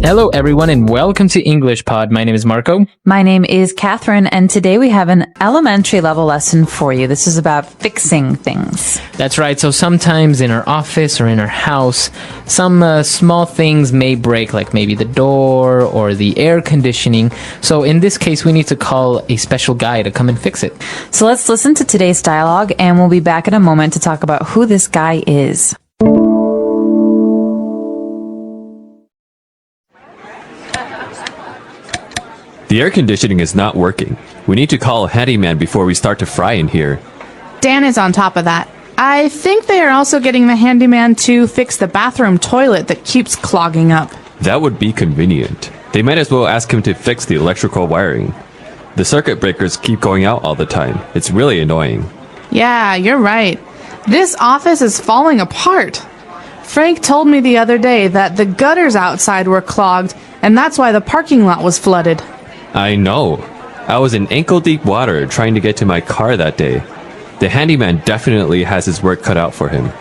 Hello, everyone, and welcome to English Pod. My name is Marco. My name is Catherine, and today we have an elementary level lesson for you. This is about fixing things. That's right. So sometimes in our office or in our house, some small things may break, like maybe the door or the air conditioning. So in this case, we need to call a special guy to come and fix it. So let's listen to today's dialogue, and we'll be back in a moment to talk about who this guy is. The air conditioning is not working. We need to call a handyman before we start to fry in here. Dan is on top of that. I think they are also getting the handyman to fix the bathroom toilet that keeps clogging up. That would be convenient. They might as well ask him to fix the electrical wiring. The circuit breakers keep going out all the time. It's really annoying. Yeah, you're right. This office is falling apart. Frank told me the other day that the gutters outside were clogged, and that's why the parking lot was flooded. I know. I was in ankle-deep water trying to get to my car that day. The handyman definitely has his work cut out for him.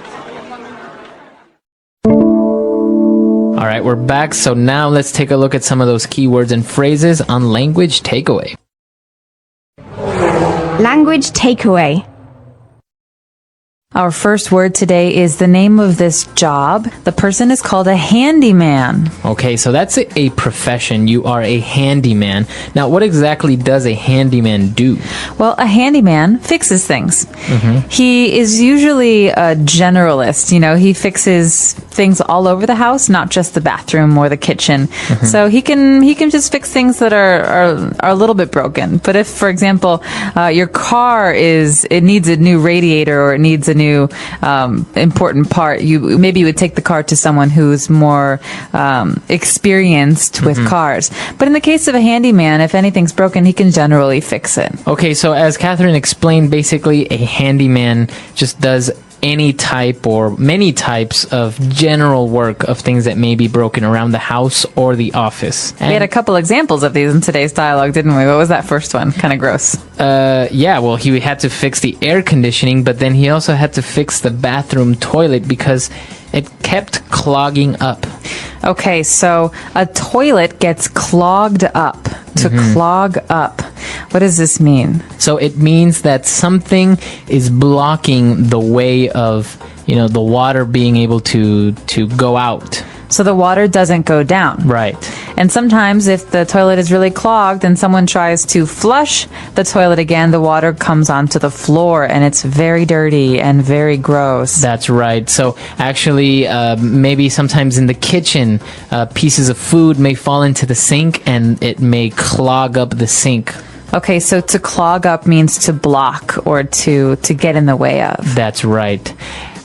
All right, we're back. So now let's take a look at some of those keywords and phrases on Language Takeaway. Language takeaway. Our first word today is the name of this job. The person is called a handyman. Okay, so that's a profession. You are a handyman. Now, what exactly does a handyman do? Well, a handyman fixes things. He is usually a generalist. You know, he fixes things all over the house, not just the bathroom or the kitchen. So he can just fix things that are a little bit broken. But if, for example, your car needs a new radiator or it needs a new important part, you would take the car to someone who's more experienced with cars. But in the case of a handyman, if anything's broken, he can generally fix it. Okay, so as Catherine explained, basically a handyman just does any type or many types of general work of things that may be broken around the house or the office. And We had a couple examples of these in today's dialogue, didn't we? What was that first one? Kind of gross. Yeah, well, he had to fix the air conditioning, but then he also had to fix the bathroom toilet because it kept clogging up. Okay, so a toilet gets clogged up. To clog up. What does this mean? So it means that something is blocking the way of, the water being able to go out. So the water doesn't go down. Right. And sometimes if the toilet is really clogged and someone tries to flush the toilet again, the water comes onto the floor and it's very dirty and very gross. That's right. So actually, maybe sometimes in the kitchen, pieces of food may fall into the sink and it may clog up the sink. Okay, so to clog up means to block or to get in the way of. That's right.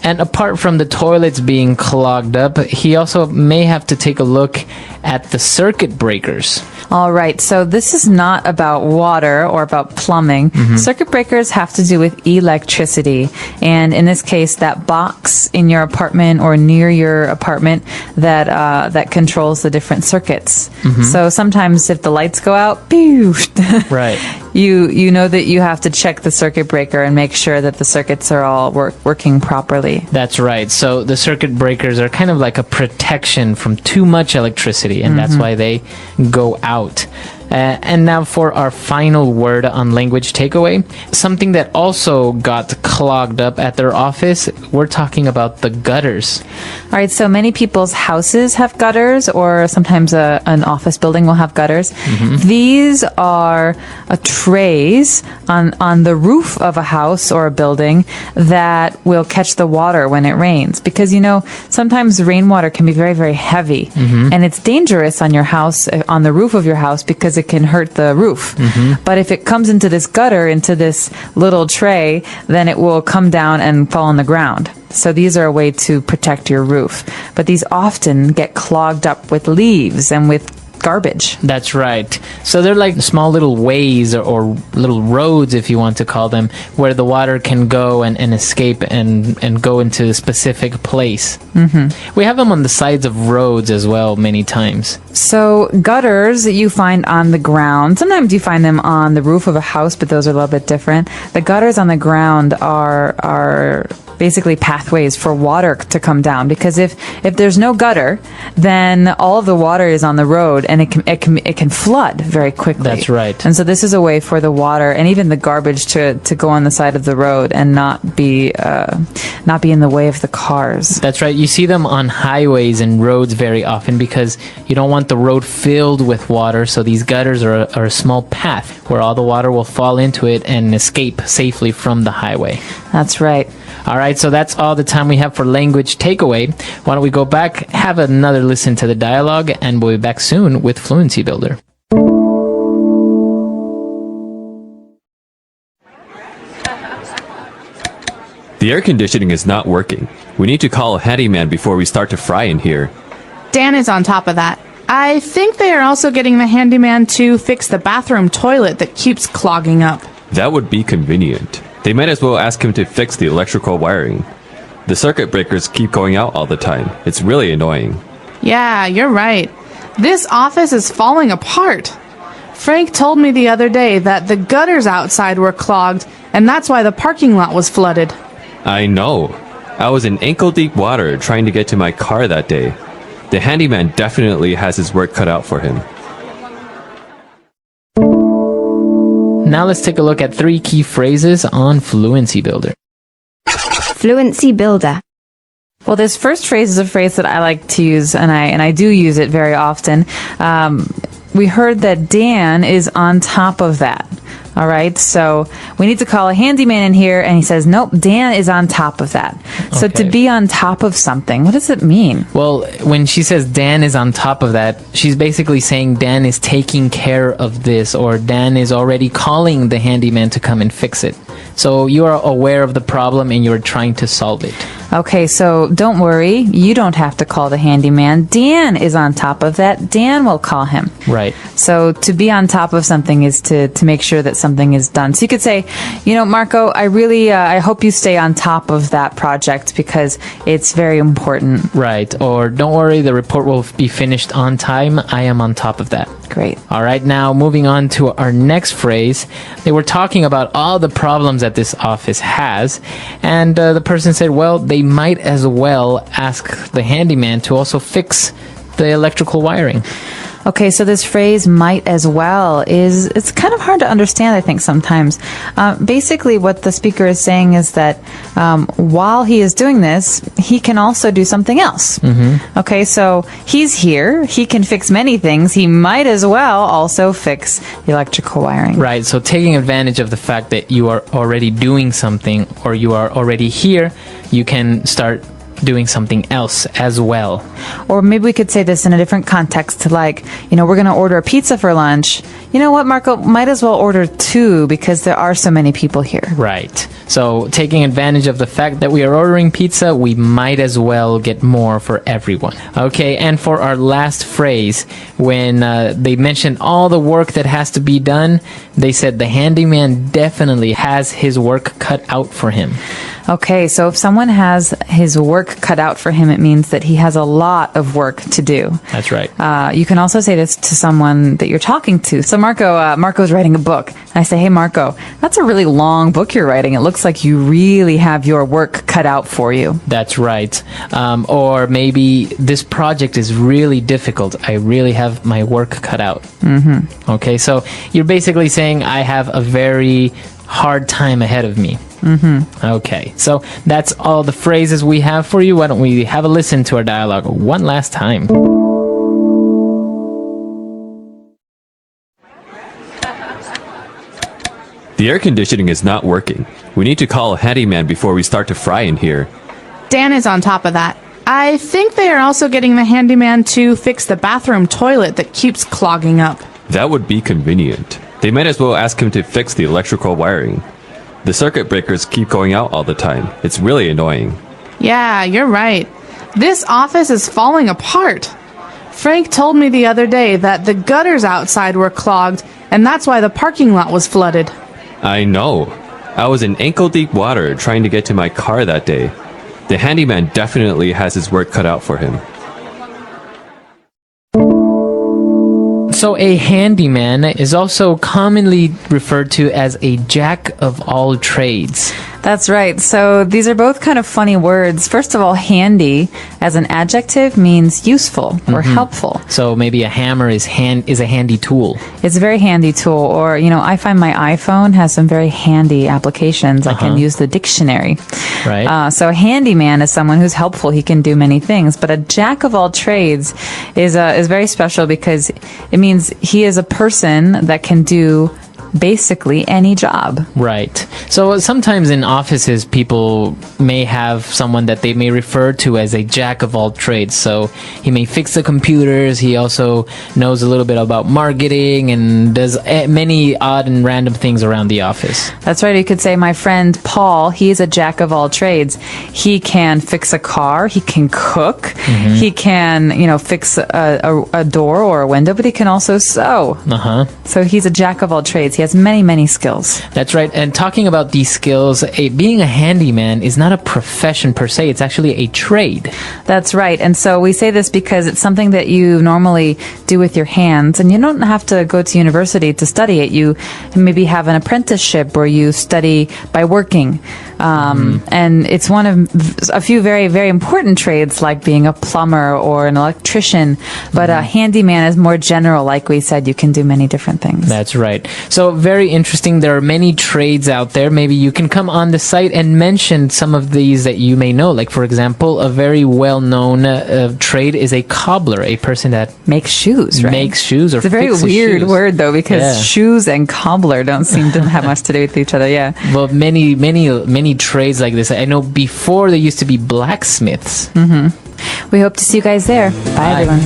And apart from the toilets being clogged up, he also may have to take a look at the circuit breakers. All right, so this is not about water or about plumbing. Circuit breakers have to do with electricity. And in this case, that box in your apartment or near your apartment that controls the different circuits. So sometimes if the lights go out, pew, Right. you know that you have to check the circuit breaker and make sure that the circuits are all working properly. That's right. So the circuit breakers are kind of like a protection from too much electricity, and that's why they go out. And now for our final word on language takeaway, something that also got clogged up at their office, we're talking about the gutters. All right, so many people's houses have gutters, or sometimes an office building will have gutters. These are trays on the roof of a house or a building that will catch the water when it rains. Because, sometimes rainwater can be very, very heavy, and it's dangerous on your house, on the roof of your house, because it can hurt the roof. But if it comes into this gutter, into this little tray, then it will come down and fall on the ground. So these are a way to protect your roof. But these often get clogged up with leaves and with garbage. That's right. So they're like small little ways or little roads, if you want to call them, where the water can go and escape and go into a specific place. We have them on the sides of roads as well many times. So gutters you find on the ground. Sometimes you find them on the roof of a house, but those are a little bit different. The gutters on the ground are basically pathways for water to come down. Because if there's no gutter, then all of the water is on the road, and it can flood very quickly. That's right. And so this is a way for the water and even the garbage to go on the side of the road and not be in the way of the cars. That's right. You see them on highways and roads very often because you don't want the road filled with water. So these gutters are a small path where all the water will fall into it and escape safely from the highway. That's right. All right, so that's all the time we have for language takeaway. Why don't we go back, have another listen to the dialogue, and we'll be back soon with Fluency Builder. The air conditioning is not working. We need to call a handyman before we start to fry in here. Dan is on top of that. I think they are also getting the handyman to fix the bathroom toilet that keeps clogging up. That would be convenient. They might as well ask him to fix the electrical wiring. The circuit breakers keep going out all the time. It's really annoying. Yeah, you're right. This office is falling apart. Frank told me the other day that the gutters outside were clogged, and that's why the parking lot was flooded. I know. I was in ankle-deep water trying to get to my car that day. The handyman definitely has his work cut out for him. Now let's take a look at 3 key phrases on Fluency Builder. Fluency Builder. Well, this first phrase is a phrase that I like to use, and I do use it very often. We heard that Dan is on top of that. All right, so we need to call a handyman in here, and he says, nope, Dan is on top of that. So to Okay. be on top of something, what does it mean? Well, when she says Dan is on top of that, she's basically saying Dan is taking care of this, or Dan is already calling the handyman to come and fix it. So you are aware of the problem and you're trying to solve it. Okay, so don't worry. You don't have to call the handyman. Dan is on top of that. Dan will call him. Right. So to be on top of something is to make sure that something is done. So you could say, Marco, I really, I hope you stay on top of that project because it's very important. Right. Or don't worry, the report will be finished on time. I am on top of that. Great. All right, now moving on to our next phrase. They were talking about all the problems that this office has, and the person said, well, they might as well ask the handyman to also fix the electrical wiring. Okay, so this phrase "might as well" it's kind of hard to understand, I think, sometimes. Basically, what the speaker is saying is that while he is doing this, he can also do something else. Mm-hmm. Okay, so he's here. He can fix many things. He might as well also fix the electrical wiring. Right, so taking advantage of the fact that you are already doing something or you are already here, you can start doing something else as well. Or maybe we could say this in a different context, like, we're going to order a pizza for lunch. You know what, Marco? Might as well order 2 because there are so many people here. Right. So taking advantage of the fact that we are ordering pizza, we might as well get more for everyone. Okay, and for our last phrase, when they mentioned all the work that has to be done, they said the handyman definitely has his work cut out for him. Okay, so if someone has his work cut out for him, it means that he has a lot of work to do. That's right. You can also say this to someone that you're talking to. So Marco's writing a book. And I say, hey, Marco, that's a really long book you're writing. It looks like you really have your work cut out for you. That's right. Or maybe this project is really difficult. I really have my work cut out. Mm-hmm. Okay, so you're basically saying I have a very hard time ahead of me. Mm-hmm. Okay, so that's all the phrases we have for you. Why don't we have a listen to our dialogue one last time? The air conditioning is not working. We need to call a handyman before we start to fry in here. Dan is on top of that. I think they are also getting the handyman to fix the bathroom toilet that keeps clogging up. That would be convenient. They might as well ask him to fix the electrical wiring. The circuit breakers keep going out all the time. It's really annoying. Yeah, you're right. This office is falling apart. Frank told me the other day that the gutters outside were clogged, and that's why the parking lot was flooded. I know. I was in ankle-deep water trying to get to my car that day. The handyman definitely has his work cut out for him. So a handyman is also commonly referred to as a jack of all trades. That's right. So these are both kind of funny words. First of all, handy as an adjective means useful or helpful. So maybe a hammer is a handy tool. It's a very handy tool. Or, I find my iPhone has some very handy applications. I can use the dictionary. Right. So a handyman is someone who's helpful. He can do many things. But a jack of all trades is very special because it means he is a person that can do basically any job. Right. So sometimes in offices, people may have someone that they may refer to as a jack of all trades. So he may fix the computers. He also knows a little bit about marketing and does many odd and random things around the office. That's right. You could say my friend Paul, he's a jack of all trades. He can fix a car. He can cook. He can, fix a door or a window, but he can also sew. So he's a jack of all trades. He has many, many skills. That's right. And talking about these skills, being a handyman is not a profession per se. It's actually a trade. That's right. And so we say this because it's something that you normally do with your hands, and you don't have to go to university to study it. You maybe have an apprenticeship where you study by working. And it's one of a few very, very important trades like being a plumber or an electrician. But a handyman is more general. Like we said, you can do many different things. That's right. So very interesting. There are many trades out there. Maybe you can come on the site and mention some of these that you may know. Like, for example, a very well-known trade is a cobbler, a person that makes shoes, right? Makes shoes or It's a very fixes weird shoes. word, though, because shoes and cobbler don't seem to have much to do with each other. Yeah. Well, many trades like this. I know before they used to be blacksmiths. We hope to see you guys there. Bye. Everyone.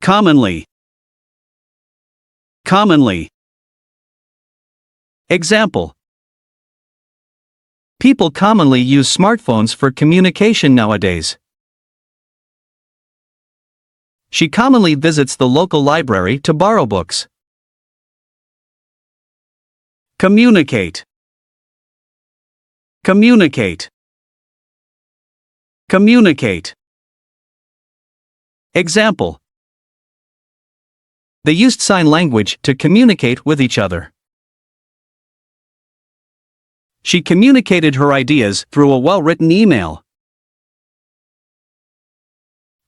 Commonly. Commonly. Example. People commonly use smartphones for communication nowadays. She commonly visits the local library to borrow books. Communicate. Communicate. Communicate. Example. They used sign language to communicate with each other. She communicated her ideas through a well-written email.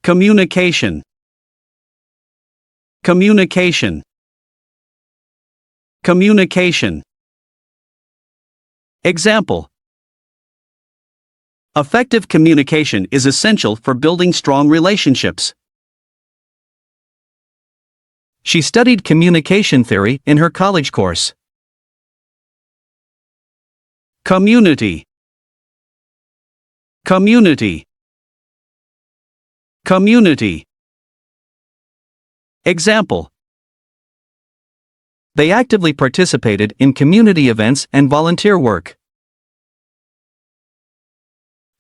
Communication. Communication. Communication. Example. Effective communication is essential for building strong relationships. She studied communication theory in her college course. Community. Community. Community. Example. They actively participated in community events and volunteer work.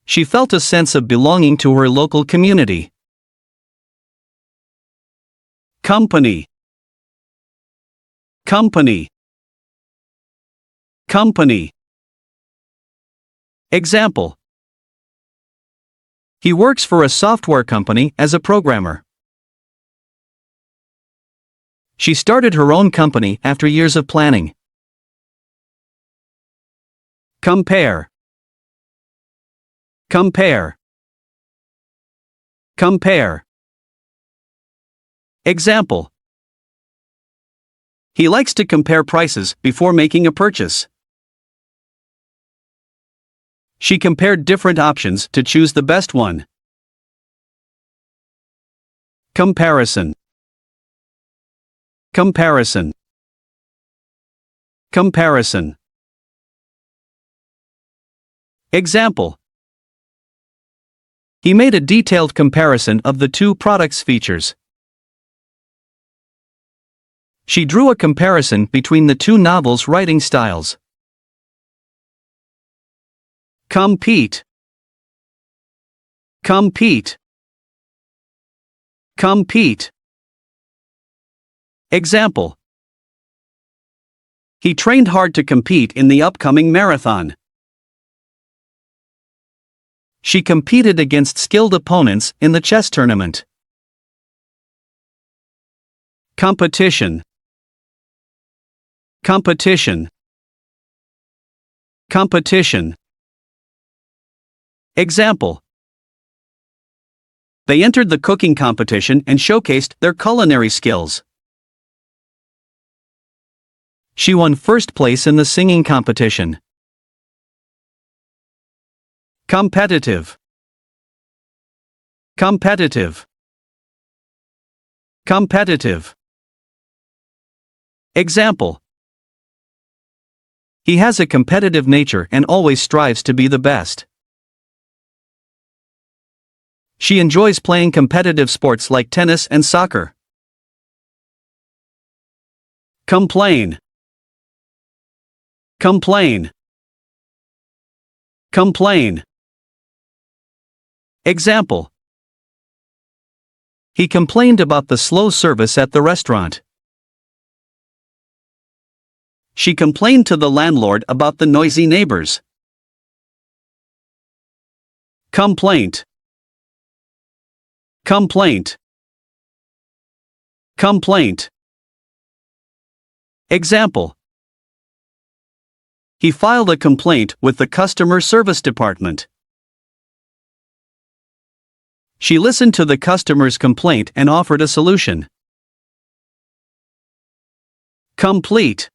She felt a sense of belonging to her local community. Company. Company. Company. Example. He works for a software company as a programmer. She started her own company after years of planning. Compare. Compare. Compare. Example. He likes to compare prices before making a purchase. She compared different options to choose the best one. Comparison. Comparison. Comparison. Example. He made a detailed comparison of the two products' features. She drew a comparison between the two novels' writing styles. Compete. Compete. Compete. Example. He trained hard to compete in the upcoming marathon. She competed against skilled opponents in the chess tournament. competition, competition, competition. Example: they entered the cooking competition and showcased their culinary skills. She won first place in the singing competition. Competitive, competitive, competitive. Example: he has a competitive nature and always strives to be the best. She enjoys playing competitive sports like tennis and soccer. Complain, complain, complain. Example: he complained about the slow service at the restaurant. She complained to the landlord about the noisy neighbors. Complaint, complaint, complaint. Example: he filed a complaint with the customer service department. She listened to the customer's complaint and offered a solution. Complete,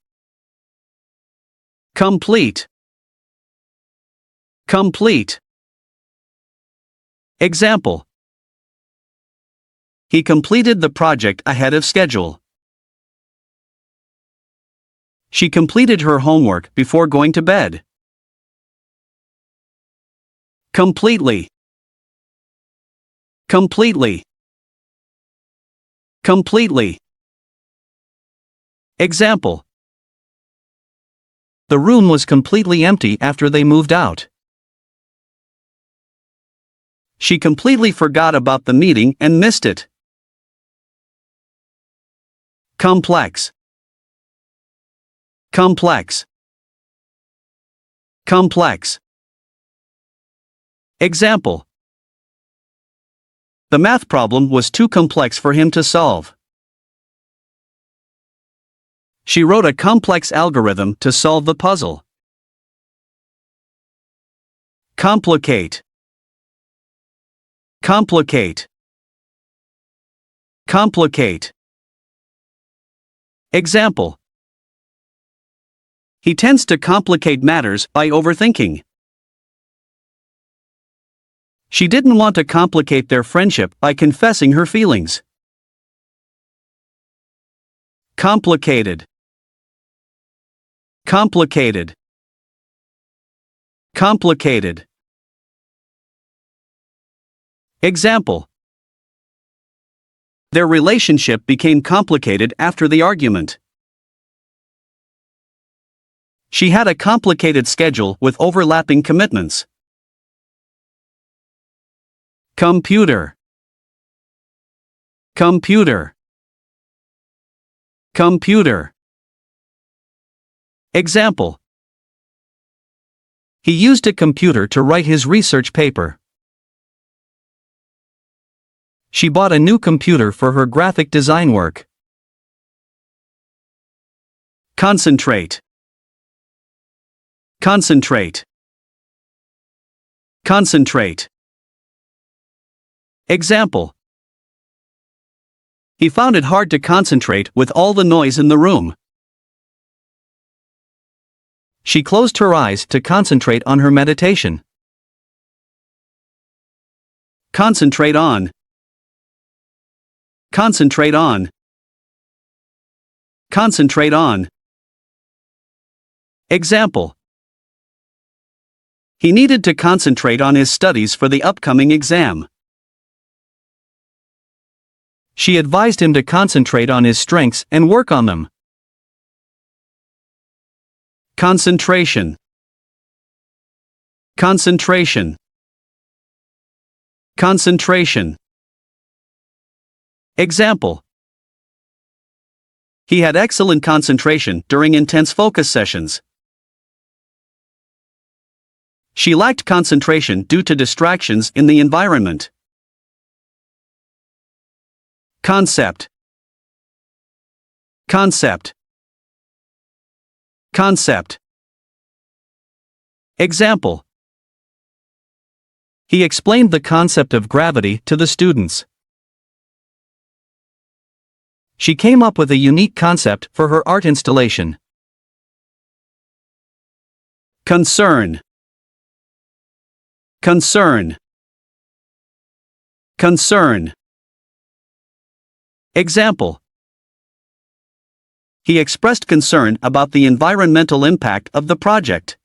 complete, complete. Example: he completed the project ahead of schedule. She completed her homework before going to bed. Completely, completely, completely. Example: the room was completely empty after they moved out. She completely forgot about the meeting and missed it. Complex, complex, complex. Example: the math problem was too complex for him to solve. She wrote a complex algorithm to solve the puzzle. Complicate, complicate, complicate. Example: he tends to complicate matters by overthinking. She didn't want to complicate their friendship by confessing her feelings. Complicated, complicated, complicated. Example: their relationship became complicated after the argument. She had a complicated schedule with overlapping commitments. Computer, computer, computer. Example: he used a computer to write his research paper. She bought a new computer for her graphic design work. Concentrate, concentrate, concentrate. Example: he found it hard to concentrate with all the noise in the room. She closed her eyes to concentrate on her meditation. Concentrate on, concentrate on, concentrate on. Example: he needed to concentrate on his studies for the upcoming exam. She advised him to concentrate on his strengths and work on them. Concentration, concentration, concentration. Example: he had excellent concentration during intense focus sessions. She lacked concentration due to distractions in the environment. Concept, Concept. Concept. Example. He explained the concept of gravity to the students. She came up with a unique concept for her art installation. Concern. Concern. Concern. Example. He expressed concern about the environmental impact of the project.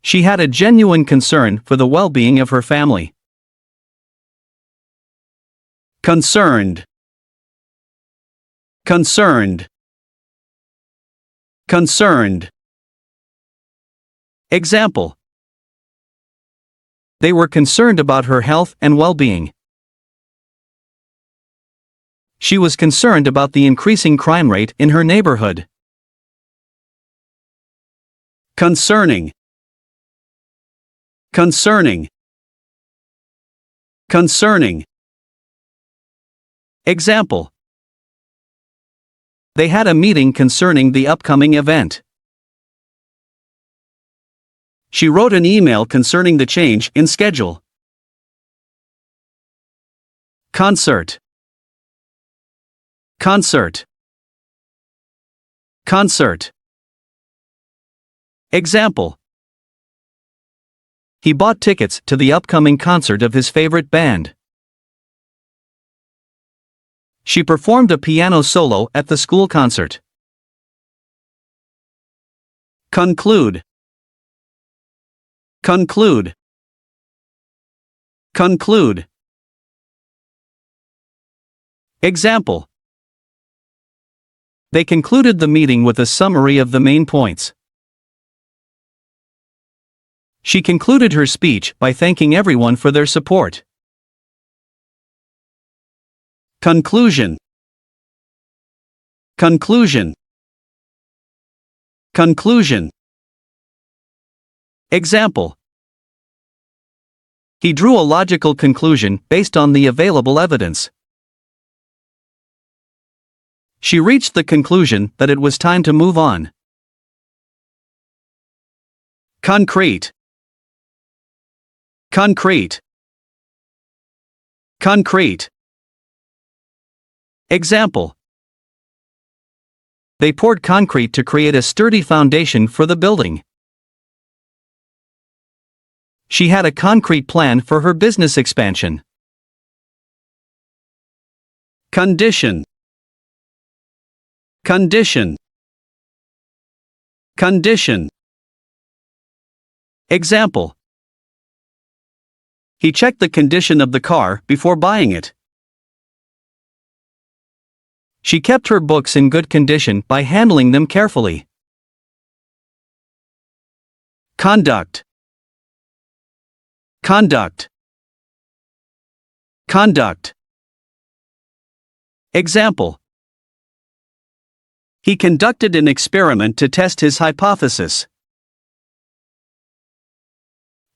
She had a genuine concern for the well-being of her family. Concerned. Concerned. Concerned. Example. They were concerned about her health and well-being. She was concerned about the increasing crime rate in her neighborhood. Concerning. Concerning. Concerning. Example. They had a meeting concerning the upcoming event. She wrote an email concerning the change in schedule. Concert. Concert. Concert. Example. He bought tickets to the upcoming concert of his favorite band. She performed a piano solo at the school concert. Conclude. Conclude. Conclude. Example. They concluded the meeting with a summary of the main points. She concluded her speech by thanking everyone for their support. Conclusion. Conclusion. Conclusion. Example. He drew a logical conclusion based on the available evidence. She reached the conclusion that it was time to move on. Concrete. Concrete. Concrete. Example. They poured concrete to create a sturdy foundation for the building. She had a concrete plan for her business expansion. Condition. Condition. Condition. Example. He checked the condition of the car before buying it. She kept her books in good condition by handling them carefully. Conduct. Conduct. Conduct. Example. He conducted an experiment to test his hypothesis.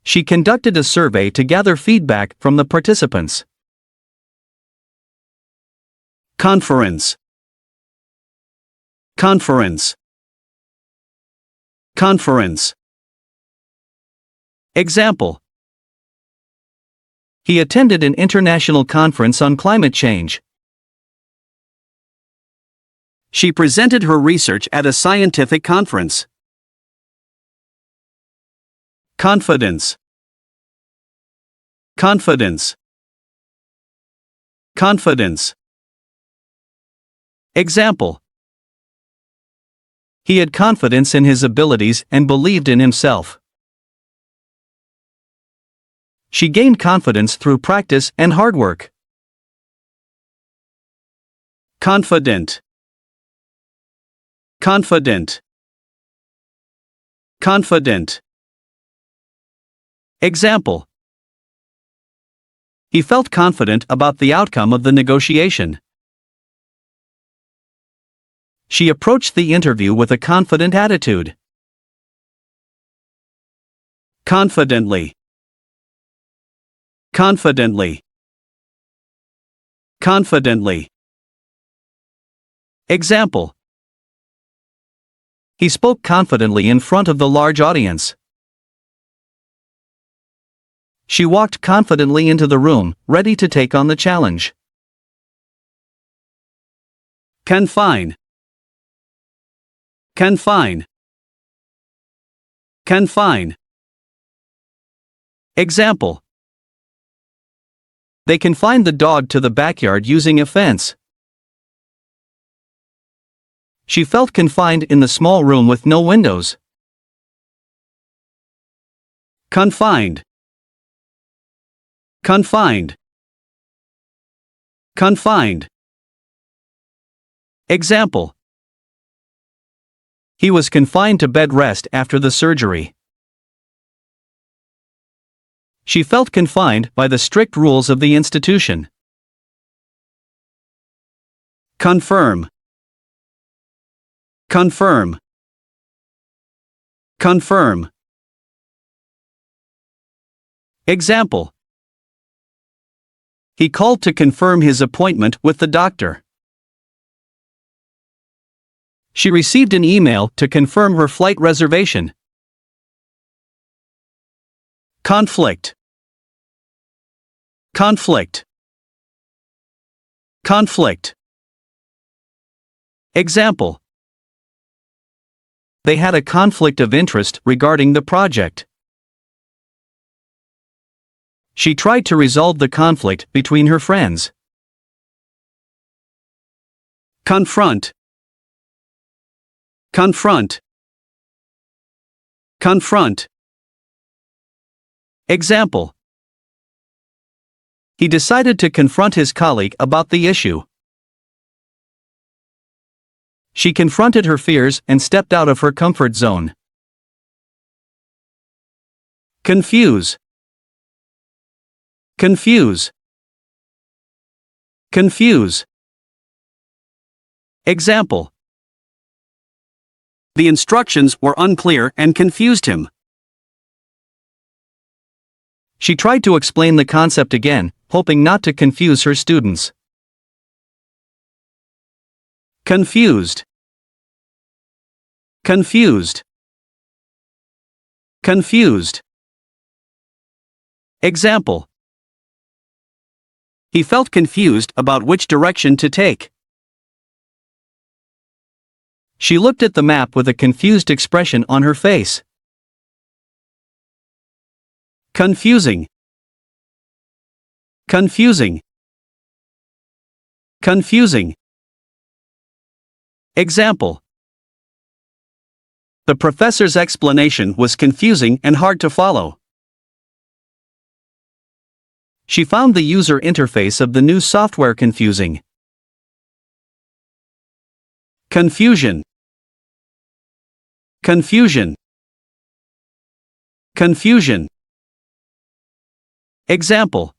She conducted a survey to gather feedback from the participants. Conference. Conference. Conference. Example. He attended an international conference on climate change. She presented her research at a scientific conference. Confidence. Confidence. Confidence. Example. He had confidence in his abilities and believed in himself. She gained confidence through practice and hard work. Confident. Confident. Confident. Example. He felt confident about the outcome of the negotiation. She approached the interview with a confident attitude. Confidently. Confidently. Confidently. Example. He spoke confidently in front of the large audience. She walked confidently into the room, ready to take on the challenge. Confine. Confine. Confine. Example. They confined the dog to the backyard using a fence. She felt confined in the small room with no windows. Confined. Confined. Confined. Example. He was confined to bed rest after the surgery. She felt confined by the strict rules of the institution. Confirm. Confirm. Confirm. Example. He called to confirm his appointment with the doctor. She received an email to confirm her flight reservation. Conflict. Conflict. Conflict. Example. They had a conflict of interest regarding the project. She tried to resolve the conflict between her friends. Confront. Confront. Confront. Example. He decided to confront his colleague about the issue. She confronted her fears and stepped out of her comfort zone. Confuse. Confuse. Confuse. Example. The instructions were unclear and confused him. She tried to explain the concept again, hoping not to confuse her students. Confused. Confused. Confused. Example. He felt confused about which direction to take. She looked at the map with a confused expression on her face. Confusing. Confusing. Confusing. Example. The professor's explanation was confusing and hard to follow. She found the user interface of the new software confusing. Confusion. Confusion. Confusion. Example.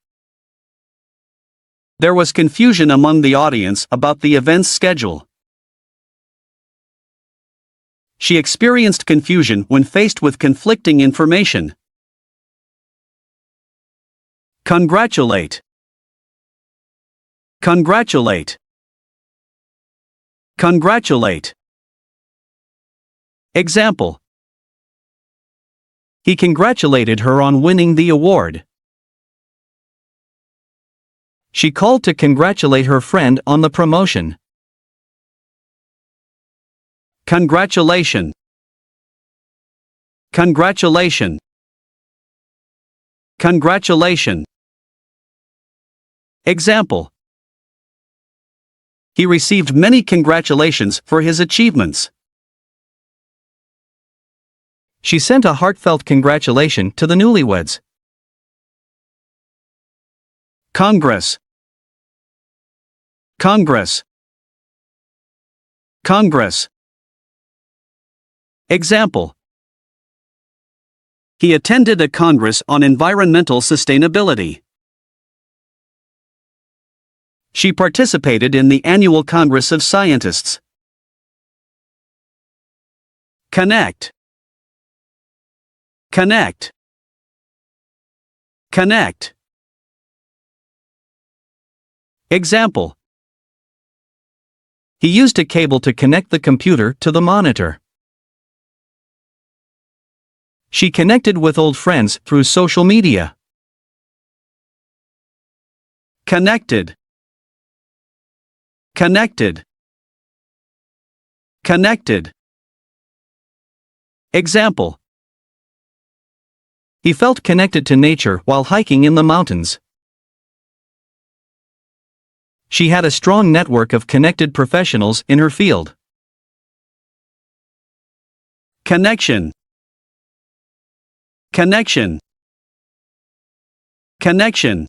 There was confusion among the audience about the event's schedule. She experienced confusion when faced with conflicting information. Congratulate. Congratulate. Congratulate. Example. He congratulated her on winning the award. She called to congratulate her friend on the promotion. Congratulation. Congratulation. Congratulation. Example. He received many congratulations for his achievements. She sent a heartfelt congratulation to the newlyweds. Congress. Congress. Congress. Example. He attended a congress on environmental sustainability. She participated in the annual Congress of Scientists. Connect. Connect. Connect. Example. He used a cable to connect the computer to the monitor. She connected with old friends through social media. Connected. Connected. Connected. Example. He felt connected to nature while hiking in the mountains. She had a strong network of connected professionals in her field. Connection. Connection. Connection.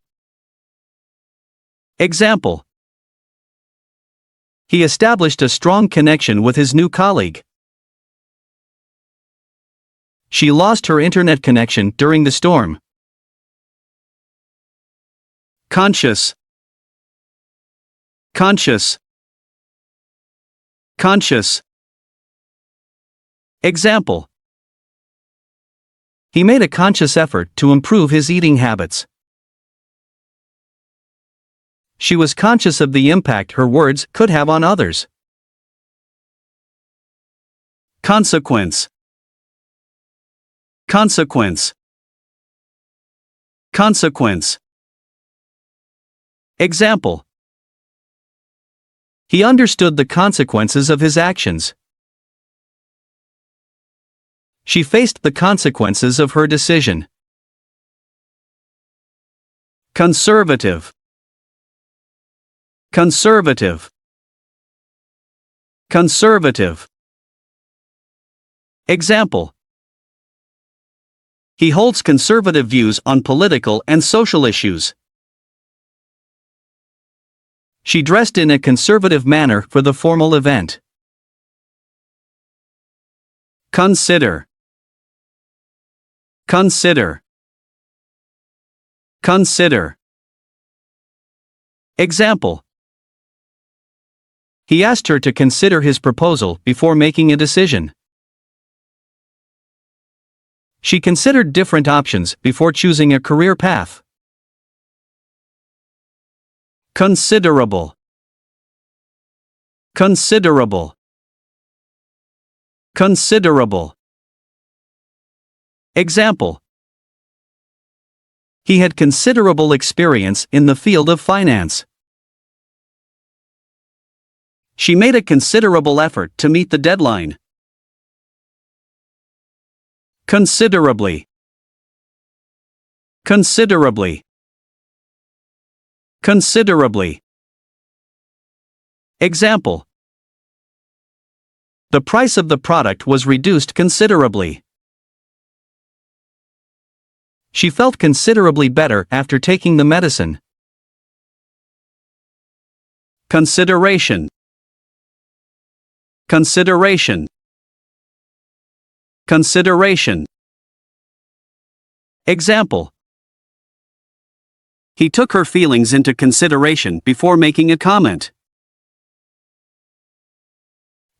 Example. He established a strong connection with his new colleague. She lost her internet connection during the storm. Conscious. Conscious. Conscious. Example. He made a conscious effort to improve his eating habits. She was conscious of the impact her words could have on others. Consequence. Consequence. Consequence. Example. He understood the consequences of his actions. She faced the consequences of her decision. Conservative. Conservative. Conservative. Example. He holds conservative views on political and social issues. She dressed in a conservative manner for the formal event. Consider. Consider. Consider. Example. He asked her to consider his proposal before making a decision. She considered different options before choosing a career path. Considerable. Considerable. Considerable. Example. He had considerable experience in the field of finance. She made a considerable effort to meet the deadline. Considerably. Considerably. Considerably. Example. The price of the product was reduced considerably. She felt considerably better after taking the medicine. Consideration. Consideration. Consideration. Example. He took her feelings into consideration before making a comment.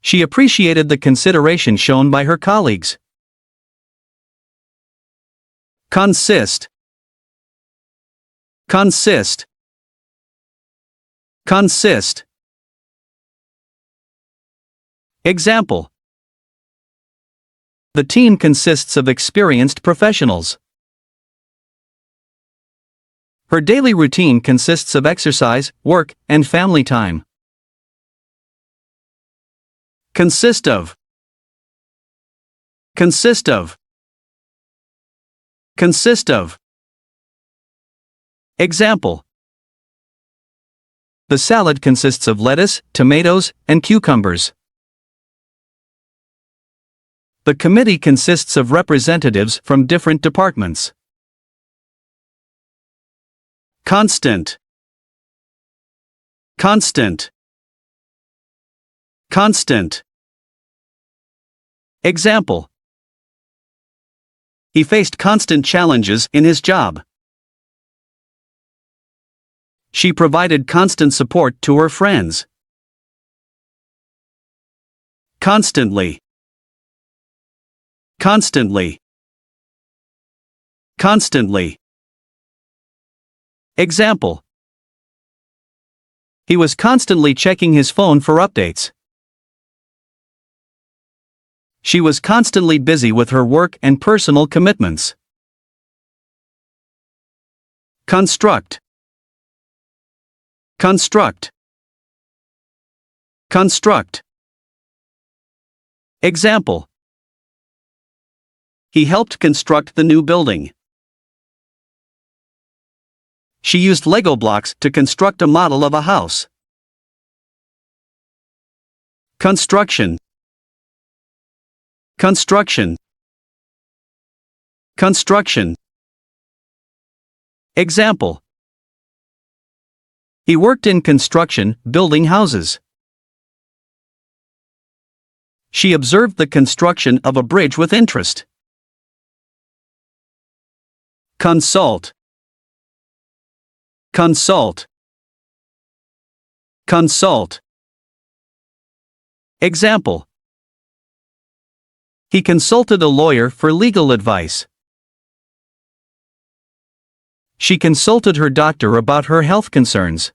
She appreciated the consideration shown by her colleagues. Consist. Consist. Consist. Example. The team consists of experienced professionals. Her daily routine consists of exercise, work, and family time. Consist of. Consist of. Consist of. Example. The salad consists of lettuce, tomatoes, and cucumbers. The committee consists of representatives from different departments. Constant. Constant. Constant. Example. He faced constant challenges in his job. She provided constant support to her friends. Constantly. Constantly. Constantly. Example. He was constantly checking his phone for updates. She was constantly busy with her work and personal commitments. Construct. Construct. Construct. Example. He helped construct the new building. She used Lego blocks to construct a model of a house. Construction. Construction. Construction. Example. He worked in construction, building houses. She observed the construction of a bridge with interest. Consult. Consult. Consult. Example. He consulted a lawyer for legal advice. She consulted her doctor about her health concerns.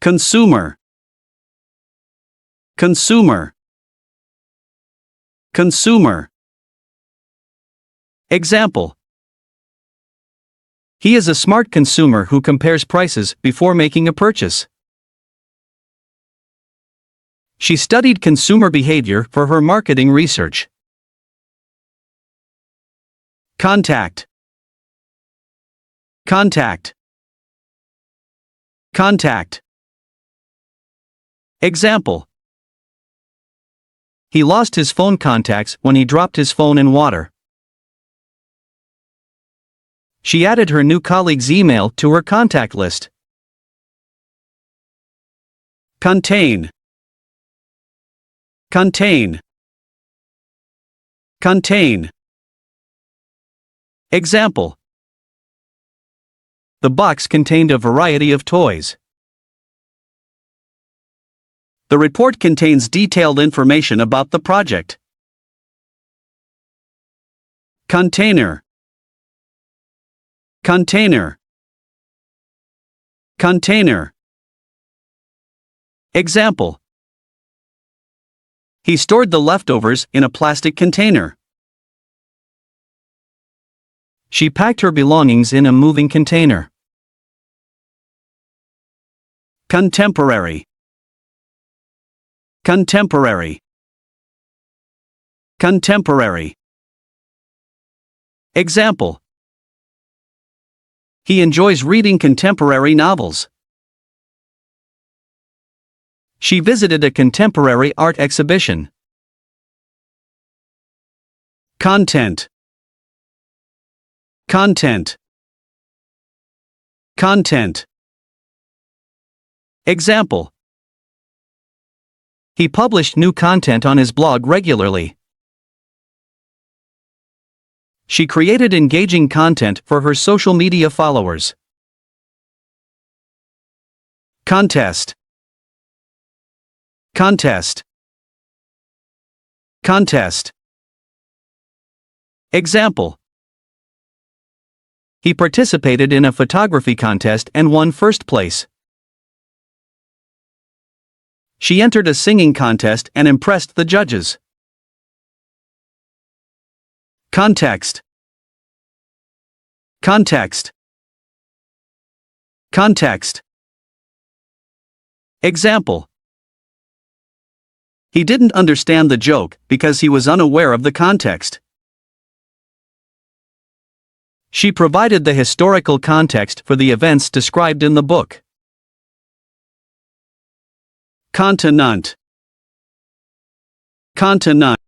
Consumer. Consumer. Consumer. Example. He is a smart consumer who compares prices before making a purchase. She studied consumer behavior for her marketing research. Contact. Contact. Contact. Example. He lost his phone contacts when he dropped his phone in water. She added her new colleague's email to her contact list. Contain. Contain. Contain. Example. The box contained a variety of toys. The report contains detailed information about the project. Container. Container. Container. Example. He stored the leftovers in a plastic container. She packed her belongings in a moving container. Contemporary. Contemporary. Contemporary. Example. He enjoys reading contemporary novels. She visited a contemporary art exhibition. Content. Content. Content. Example. He published new content on his blog regularly. She created engaging content for her social media followers. Contest. Contest. Contest. Example. He participated in a photography contest and won first place. She entered a singing contest and impressed the judges. Context. Context. Context. Example. He didn't understand the joke because he was unaware of the context. She provided the historical context for the events described in the book. Continent. Continent.